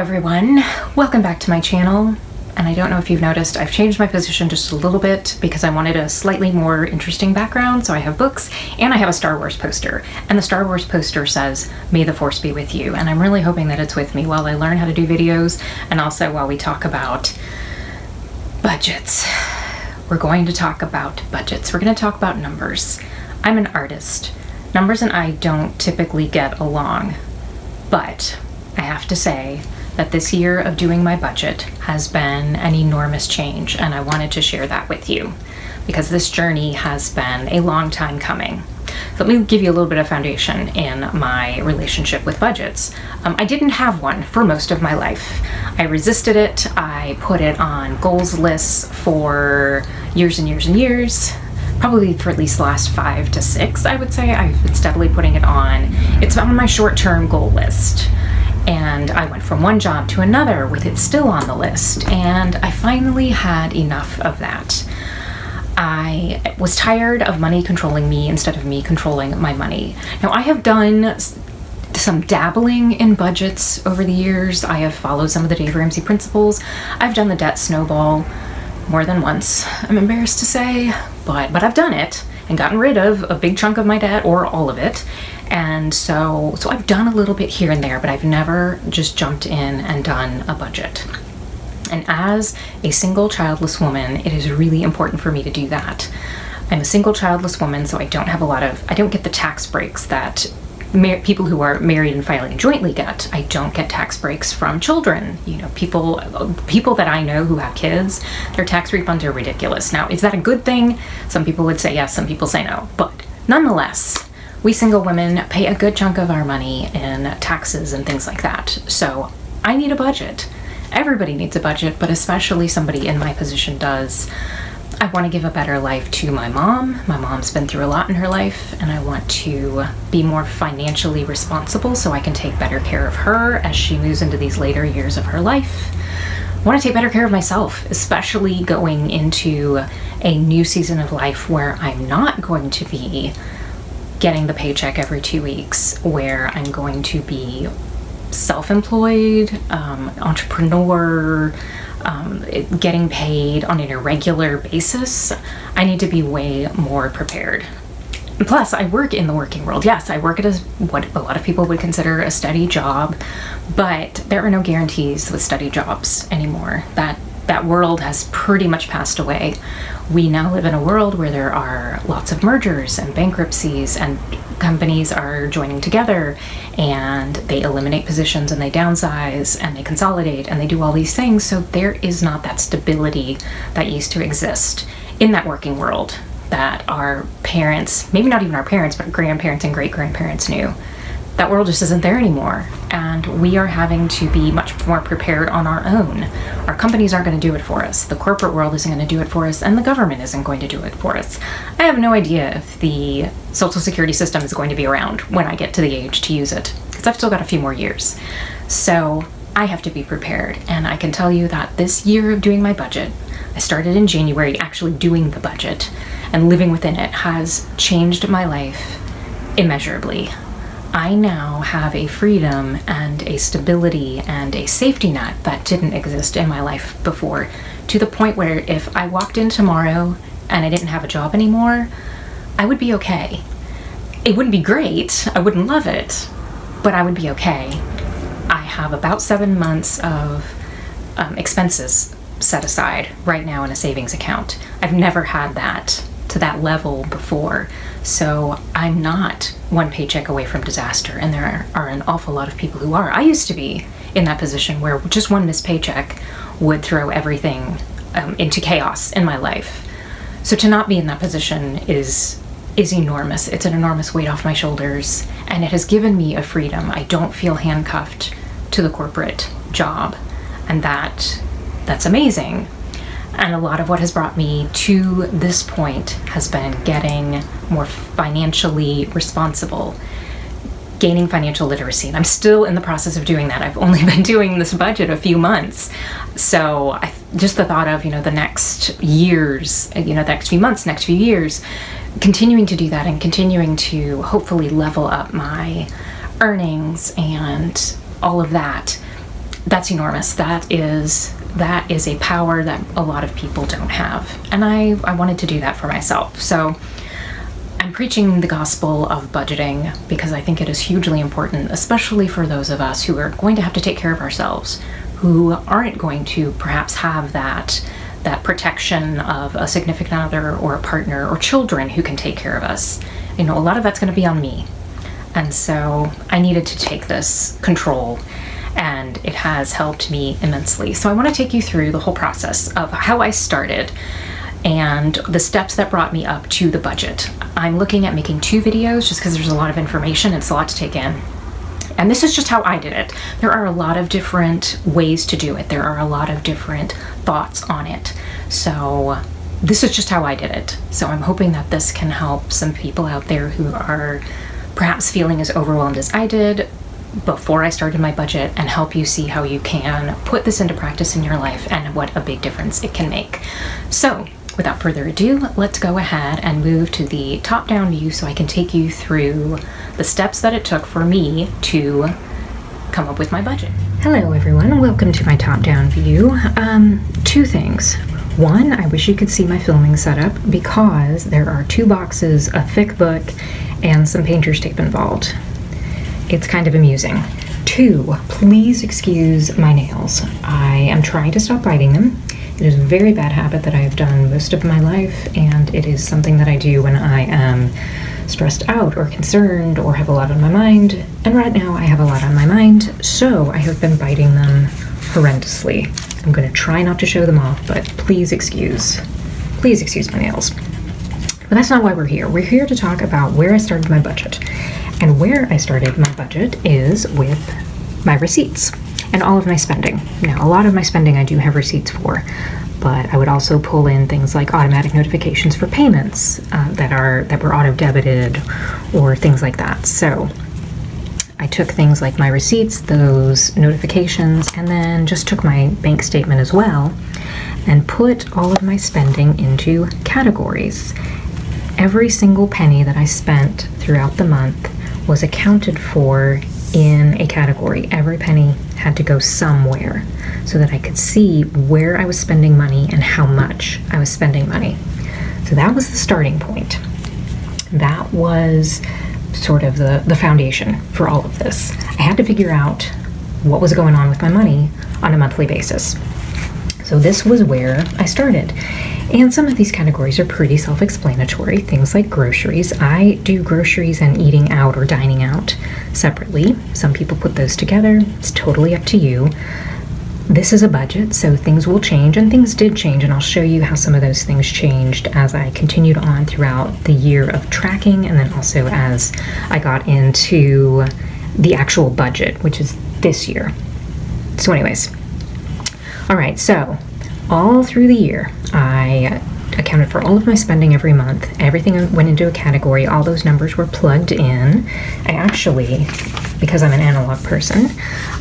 everyone, welcome back to my channel. And I don't know if you've noticed, I've changed my position just a little bit because I wanted a slightly more interesting background. So I have books and I have a Star Wars poster, and the Star Wars poster says, "May the Force be with you." And I'm really hoping that it's with me while I learn how to do videos and also while we talk about budgets. We're going to talk about budgets. We're going to talk about numbers. I'm an artist. Numbers and I don't typically get along, but I have to say that this year of doing my budget has been an enormous change, and I wanted to share that with you because this journey has been a long time coming. So let me give you a little bit of foundation in my relationship with budgets. I didn't have one for most of my life. I resisted it. I put it on goals lists for years and years and years. Probably for at least the last 5 to 6, I would say. I've been steadily putting it on. It's on my short-term goal list. And I went from one job to another with it still on the list. And I finally had enough of that. I was tired of money controlling me instead of me controlling my money. Now, I have done some dabbling in budgets over the years. I have followed some of the Dave Ramsey principles. I've done the debt snowball more than once, I'm embarrassed to say, but I've done it and gotten rid of a big chunk of my debt or all of it. And so I've done a little bit here and there, but I've never just jumped in and done a budget. And as a single childless woman, it is really important for me to do that. I'm a single childless woman, so I don't get the tax breaks that people who are married and filing jointly get. I don't get tax breaks from children. You know, people that I know who have kids, their tax refunds are ridiculous. Now, is that a good thing? Some people would say yes, some people say no. But nonetheless, we single women pay a good chunk of our money in taxes and things like that. So I need a budget. Everybody needs a budget, but especially somebody in my position does. I want to give a better life to my mom. My mom's been through a lot in her life, and I want to be more financially responsible so I can take better care of her as she moves into these later years of her life. I want to take better care of myself, especially going into a new season of life where I'm not going to be getting the paycheck every 2 weeks, where I'm going to be self-employed, entrepreneur, getting paid on an irregular basis. I need to be way more prepared. Plus, I work in the working world. Yes, I work at what a lot of people would consider a steady job, but there are no guarantees with steady jobs anymore. That world has pretty much passed away. We now live in a world where there are lots of mergers and bankruptcies, and companies are joining together, and they eliminate positions and they downsize and they consolidate and they do all these things. So there is not that stability that used to exist in that working world that our parents, maybe not even our parents, but grandparents and great-grandparents knew. That world just isn't there anymore, and we are having to be much more prepared on our own. Our companies aren't going to do it for us. The corporate world isn't going to do it for us, and the government isn't going to do it for us. I have no idea if the Social Security system is going to be around when I get to the age to use it, because I've still got a few more years. So I have to be prepared, and I can tell you that this year of doing my budget, I started in January actually doing the budget, and living within it has changed my life immeasurably. I now have a freedom and a stability and a safety net that didn't exist in my life before, to the point where if I walked in tomorrow and I didn't have a job anymore, I would be okay. It wouldn't be great, I wouldn't love it, but I would be okay. I have about 7 months of expenses set aside right now in a savings account. I've never had that to that level before. So I'm not one paycheck away from disaster, and there are an awful lot of people who are. I used to be in that position where just one missed paycheck would throw everything into chaos in my life. So to not be in that position is enormous. It's an enormous weight off my shoulders, and it has given me a freedom. I don't feel handcuffed to the corporate job, and that's amazing. And a lot of what has brought me to this point has been getting more financially responsible, gaining financial literacy. And I'm still in the process of doing that. I've only been doing this budget a few months. So just the thought of, the next years, the next few months, next few years, continuing to do that and continuing to hopefully level up my earnings and all of that that's enormous. That is a power that a lot of people don't have. And I wanted to do that for myself. So I'm preaching the gospel of budgeting because I think it is hugely important, especially for those of us who are going to have to take care of ourselves, who aren't going to perhaps have that protection of a significant other or a partner or children who can take care of us. A lot of that's going to be on me. And so I needed to take this control, and it has helped me immensely. So I want to take you through the whole process of how I started and the steps that brought me up to the budget. I'm looking at making 2 videos just because there's a lot of information. It's a lot to take in. And this is just how I did it. There are a lot of different ways to do it. There are a lot of different thoughts on it. So this is just how I did it. So I'm hoping that this can help some people out there who are perhaps feeling as overwhelmed as I did before I started my budget, and help you see how you can put this into practice in your life and what a big difference it can make. So without further ado, let's go ahead and move to the top-down view so I can take you through the steps that it took for me to come up with my budget. Hello everyone, welcome to my top-down view. 2 things. One, I wish you could see my filming setup because there are 2 boxes, a thick book, and some painter's tape involved. It's kind of amusing. 2, please excuse my nails. I am trying to stop biting them. It is a very bad habit that I have done most of my life, and it is something that I do when I am stressed out or concerned or have a lot on my mind. And right now I have a lot on my mind, so I have been biting them horrendously. I'm going to try not to show them off, but please excuse my nails. But that's not why we're here. We're here to talk about where I started my budget. And where I started my budget is with my receipts and all of my spending. Now, a lot of my spending I do have receipts for, but I would also pull in things like automatic notifications for payments that were auto-debited or things like that. So I took things like my receipts, those notifications, and then just took my bank statement as well and put all of my spending into categories. Every single penny that I spent throughout the month was accounted for in a category. Every penny had to go somewhere so that I could see where I was spending money and how much I was spending money. So that was the starting point. That was sort of the foundation for all of this. I had to figure out what was going on with my money on a monthly basis. So this was where I started. And some of these categories are pretty self-explanatory. Things like groceries. I do groceries and eating out or dining out separately. Some people put those together. It's totally up to you. This is a budget, so things will change, and things did change, and I'll show you how some of those things changed as I continued on throughout the year of tracking, and then also as I got into the actual budget, which is this year. So anyways, all right, so all through the year, I accounted for all of my spending every month. Everything went into a category. All those numbers were plugged in. I actually, because I'm an analog person,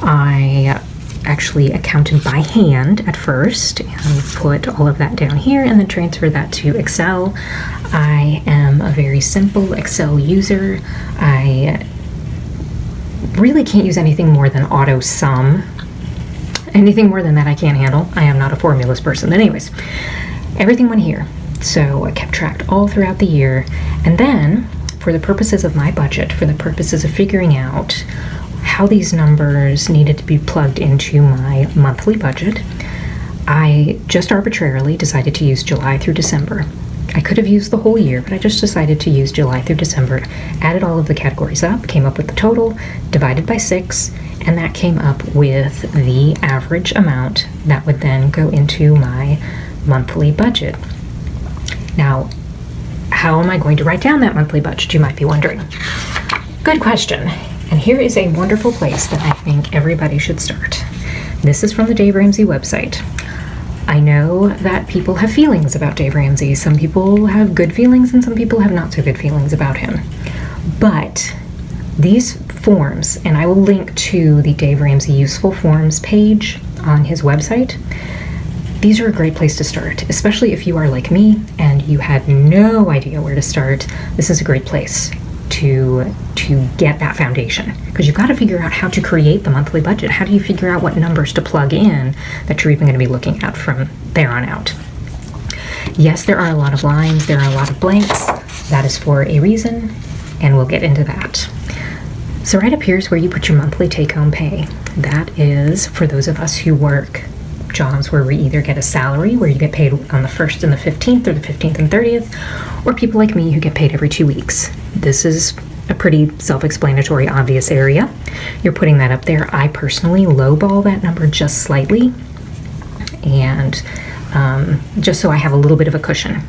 I actually accounted by hand at first and put all of that down here and then transferred that to Excel. I am a very simple Excel user. I really can't use anything more than auto sum. Anything more than that I can't handle. I am not a formulas person. But anyways, everything went here. So I kept track all throughout the year. And then, for the purposes of my budget, for the purposes of figuring out how these numbers needed to be plugged into my monthly budget, I just arbitrarily decided to use July through December. I could have used the whole year, but I just decided to use July through December, added all of the categories up, came up with the total, divided by 6, and that came up with the average amount that would then go into my monthly budget. Now, how am I going to write down that monthly budget, you might be wondering? Good question. And here is a wonderful place that I think everybody should start. This is from the Dave Ramsey website. I know that people have feelings about Dave Ramsey. Some people have good feelings and some people have not so good feelings about him. But these forms, and I will link to the Dave Ramsey Useful Forms page on his website, these are a great place to start, especially if you are like me and you had no idea where to start. This is a great place to get that foundation, because you've got to figure out how to create the monthly budget. How do you figure out what numbers to plug in that you're even going to be looking at from there on out? Yes, there are a lot of lines, there are a lot of blanks. That is for a reason, and we'll get into that. So right up here is where you put your monthly take-home pay. That is for those of us who work jobs where we either get a salary, where you get paid on the 1st and the 15th, or the 15th and 30th, or people like me who get paid every 2 weeks. This is a pretty self-explanatory, obvious area. You're putting that up there. I personally lowball that number just slightly, and just so I have a little bit of a cushion.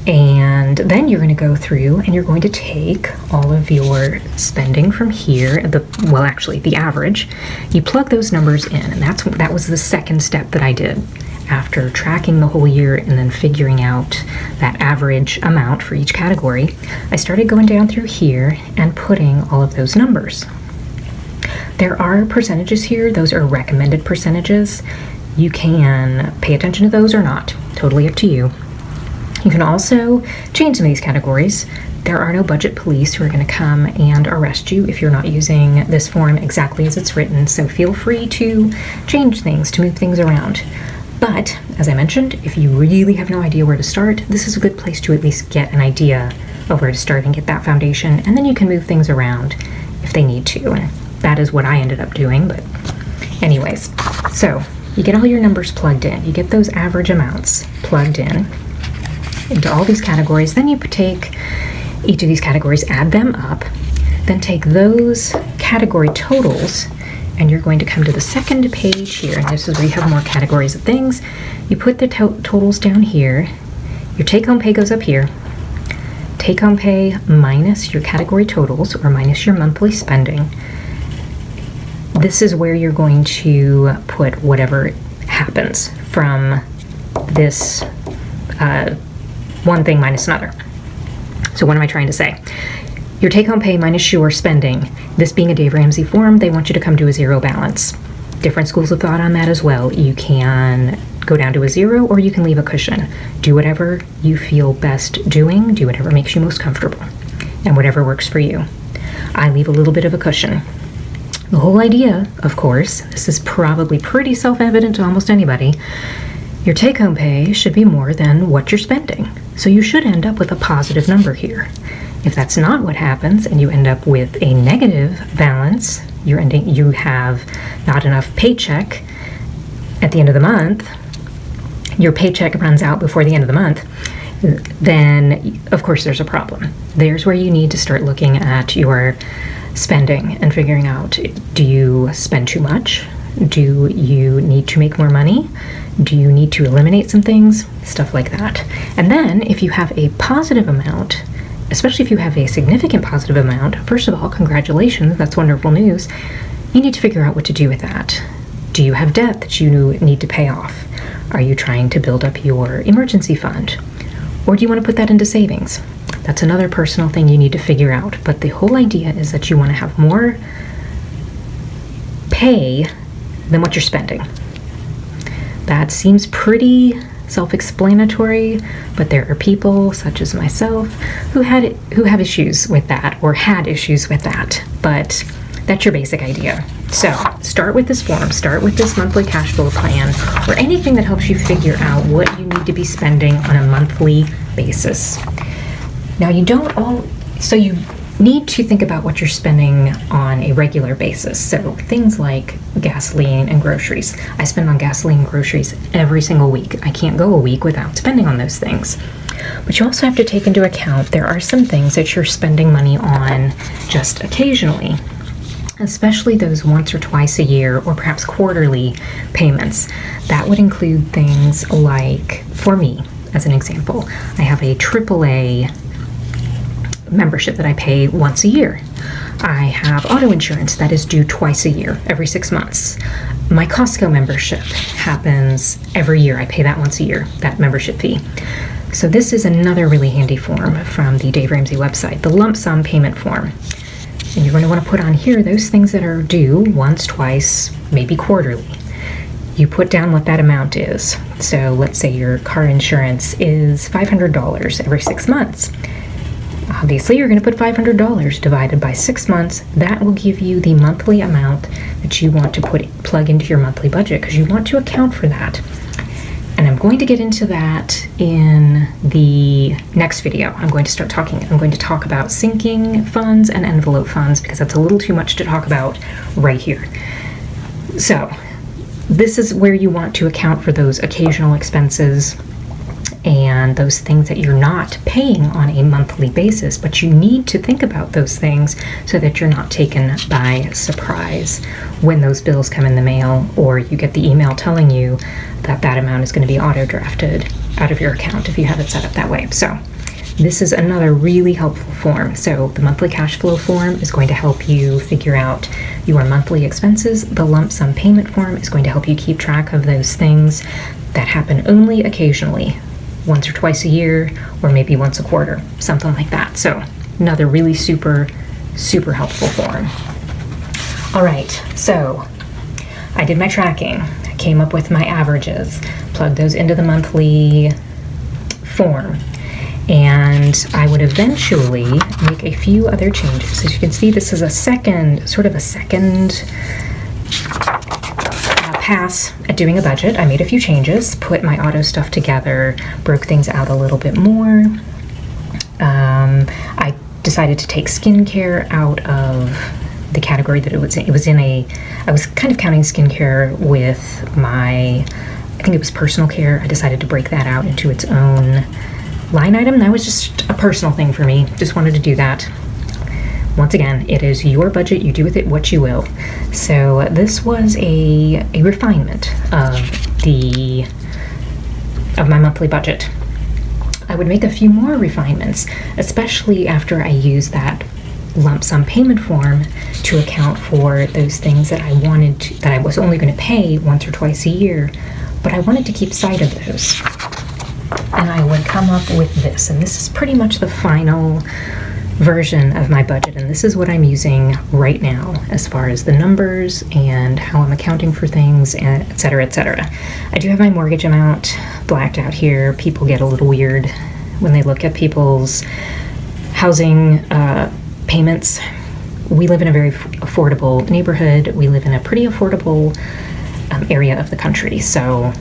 And then you're going to go through and you're going to take all of your spending from here, the average. You plug those numbers in, and that was the second step that I did. After tracking the whole year and then figuring out that average amount for each category, I started going down through here and putting all of those numbers. There are percentages here. Those are recommended percentages. You can pay attention to those or not. Totally up to you. You can also change some of these categories. There are no budget police who are going to come and arrest you if you're not using this form exactly as it's written, so feel free to change things, to move things around. But, as I mentioned, if you really have no idea where to start, this is a good place to at least get an idea of where to start and get that foundation, and then you can move things around if they need to, and that is what I ended up doing. But anyways, so you get all your numbers plugged in, you get those average amounts plugged in into all these categories. Then you take each of these categories, add them up, then take those category totals, and you're going to come to the second page here, and this is where you have more categories of things. You put the totals down here. Your take-home pay goes up here. Take-home pay minus your category totals, or minus your monthly spending. This is where you're going to put whatever happens from this one thing minus another. So what am I trying to say? Your take-home pay minus your spending. This being a Dave Ramsey form, they want you to come to a zero balance. Different schools of thought on that as well. You can go down to a zero, or you can leave a cushion. Do whatever you feel best doing. Do whatever makes you most comfortable, and whatever works for you. I leave a little bit of a cushion. The whole idea, of course, this is probably pretty self-evident to almost anybody, your take-home pay should be more than what you're spending. So you should end up with a positive number here. If that's not what happens and you end up with a negative balance, you have not enough paycheck at the end of the month, your paycheck runs out before the end of the month, then of course there's a problem. There's where you need to start looking at your spending and figuring out, do you spend too much? Do you need to make more money? Do you need to eliminate some things? Stuff like that. And then if you have a positive amount, especially if you have a significant positive amount, first of all, congratulations, that's wonderful news. You need to figure out what to do with that. Do you have debt that you need to pay off? Are you trying to build up your emergency fund? Or do you want to put that into savings? That's another personal thing you need to figure out. But the whole idea is that you want to have more pay than what you're spending. That seems pretty self-explanatory, but there are people such as myself who have issues with that, or had issues with that. But that's your basic idea. So start with this form, start with this monthly cash flow plan, or anything that helps you figure out what you need to be spending on a monthly basis. Now you need to think about what you're spending on a regular basis. So things like gasoline and groceries. I spend on gasoline and groceries every single week. I can't go a week without spending on those things. But you also have to take into account there are some things that you're spending money on just occasionally, especially those once or twice a year or perhaps quarterly payments. That would include things like, for me, as an example, I have a AAA membership that I pay once a year. I have auto insurance that is due twice a year, every 6 months. My Costco membership happens every year. I pay that once a year, that membership fee. So this is another really handy form from the Dave Ramsey website, the lump sum payment form. And you're going to want to put on here those things that are due once, twice, maybe quarterly. You put down what that amount is. So let's say your car insurance is $500 every 6 months. Obviously, you're going to put $500 divided by 6 months. That will give you the monthly amount that you want to plug into your monthly budget, because you want to account for that. And I'm going to get into that in the next video. I'm going to talk about sinking funds and envelope funds, because that's a little too much to talk about right here. So this is where you want to account for those occasional expenses and those things that you're not paying on a monthly basis, but you need to think about those things so that you're not taken by surprise when those bills come in the mail, or you get the email telling you that that amount is going to be auto-drafted out of your account if you have it set up that way. So this is another really helpful form. So the monthly cash flow form is going to help you figure out your monthly expenses. The lump sum payment form is going to help you keep track of those things that happen only occasionally, once or twice a year, or maybe once a quarter, something like that. So another really super helpful form. All right, so I did my tracking. I came up with my averages, plugged those into the monthly form, and I would eventually make a few other changes. As you can see, this is a second pass at doing a budget. I made a few changes, put my auto stuff together, broke things out a little bit more. I decided to take skincare out of the category that it was in. I was kind of counting skincare with I think it was personal care. I decided to break that out into its own line item. That was just a personal thing for me. Just wanted to do that. Once again, it is your budget. You do with it what you will. So this was a refinement of my monthly budget. I would make a few more refinements, especially after I use that lump sum payment form to account for those things that I was only going to pay once or twice a year, but I wanted to keep sight of those. And I would come up with this, and this is pretty much the final version of my budget, and this is what I'm using right now as far as the numbers and how I'm accounting for things, and et cetera, et cetera. I do have my mortgage amount blacked out here. People get a little weird when they look at people's housing payments. We live in a very affordable neighborhood. We live in a pretty affordable area of the country, so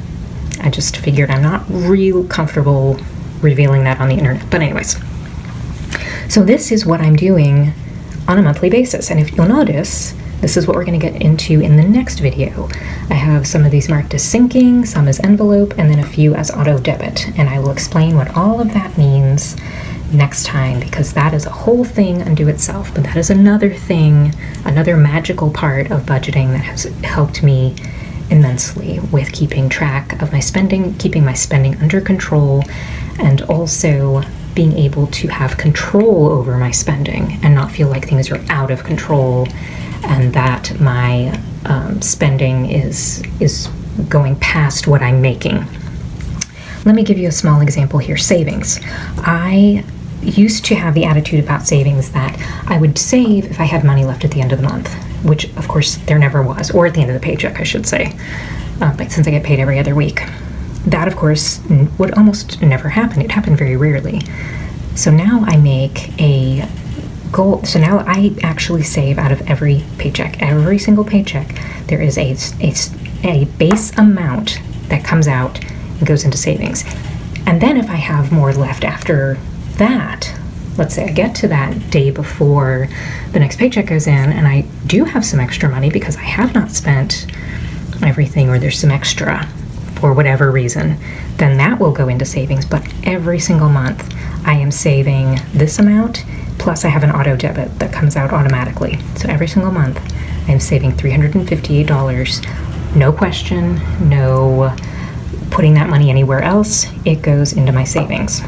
I just figured I'm not real comfortable revealing that on the internet. But anyways, so this is what I'm doing on a monthly basis. And if you'll notice, this is what we're going to get into in the next video. I have some of these marked as sinking, some as envelope, and then a few as auto debit. And I will explain what all of that means next time, because that is a whole thing unto itself. But that is another thing, another magical part of budgeting that has helped me immensely with keeping track of my spending, keeping my spending under control, and also being able to have control over my spending and not feel like things are out of control and that my spending is going past what I'm making. Let me give you a small example here. Savings. I used to have the attitude about savings that I would save if I had money left at the end of the month, which of course there never was, or at the end of the paycheck, I should say, but since I get paid every other week. That, of course, would almost never happen. It happened very rarely. So now I make a goal. So now I actually save out of every paycheck. Every single paycheck, there is a base amount that comes out and goes into savings. And then if I have more left after that, let's say I get to that day before the next paycheck goes in, and I do have some extra money because I have not spent everything, or there's some extra for whatever reason, then that will go into savings. But every single month I am saving this amount, plus I have an auto debit that comes out automatically. So every single month I am saving $358. No question, no putting that money anywhere else. It goes into my savings.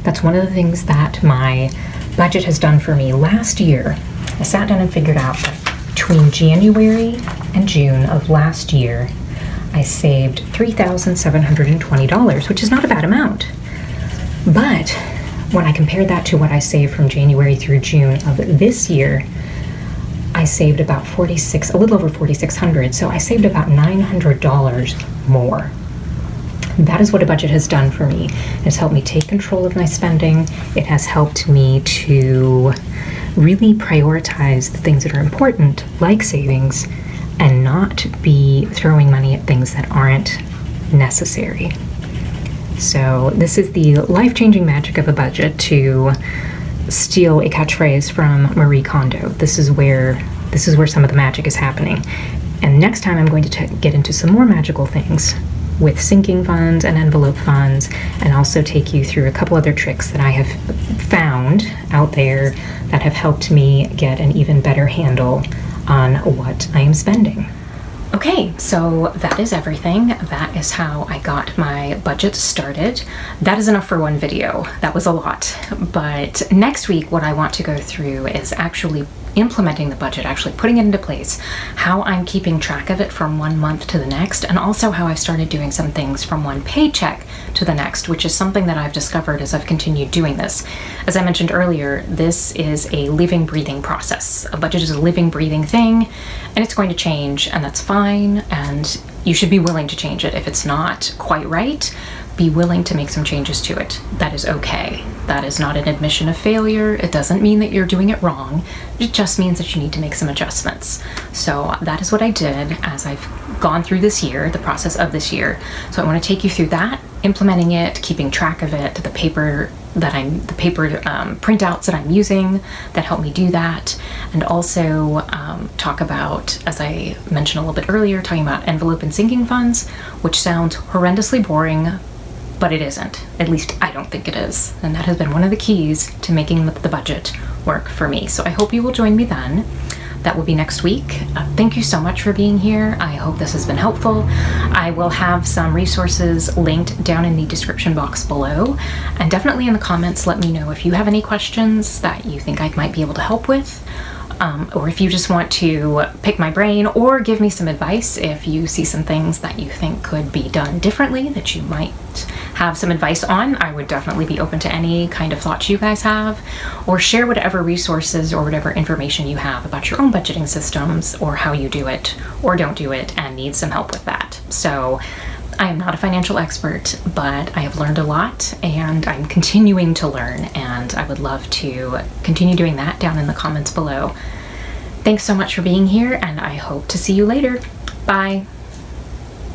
That's one of the things that my budget has done for me. Last year, I sat down and figured out that between January and June of last year, I saved $3,720, which is not a bad amount. But when I compared that to what I saved from January through June of this year, I saved about a little over $4,600. So I saved about $900 more. That is what a budget has done for me. It has helped me take control of my spending. It has helped me to really prioritize the things that are important, like savings, and not be throwing money at things that aren't necessary. So this is the life-changing magic of a budget, to steal a catchphrase from Marie Kondo. This is where some of the magic is happening. And next time I'm going to get into some more magical things with sinking funds and envelope funds, and also take you through a couple other tricks that I have found out there that have helped me get an even better handle on what I am spending. Okay, so that is everything. That is how I got my budget started. That is enough for one video. That was a lot. But next week, what I want to go through is actually implementing the budget, actually putting it into place, how I'm keeping track of it from one month to the next, and also how I've started doing some things from one paycheck to the next, which is something that I've discovered as I've continued doing this. As I mentioned earlier, this is a living, breathing process. A budget is a living, breathing thing, and it's going to change, and that's fine, and you should be willing to change it. If it's not quite right, be willing to make some changes to it. That is okay. That is not an admission of failure. It doesn't mean that you're doing it wrong. It just means that you need to make some adjustments. So that is what I did as I've gone through this year, the process of this year. So I want to take you through that, implementing it, keeping track of it, the paper printouts that I'm using that help me do that, and also talk about, as I mentioned a little bit earlier, talking about envelope and sinking funds, which sounds horrendously boring, but it isn't. At least I don't think it is. And that has been one of the keys to making the budget work for me. So I hope you will join me then. That will be next week. Thank you so much for being here. I hope this has been helpful. I will have some resources linked down in the description box below. And definitely in the comments, let me know if you have any questions that you think I might be able to help with. Or if you just want to pick my brain or give me some advice, if you see some things that you think could be done differently that you might have some advice on, I would definitely be open to any kind of thoughts you guys have, or share whatever resources or whatever information you have about your own budgeting systems, or how you do it or don't do it and need some help with that. So I am not a financial expert, but I have learned a lot and I'm continuing to learn, and I would love to continue doing that down in the comments below. Thanks so much for being here, and I hope to see you later. Bye.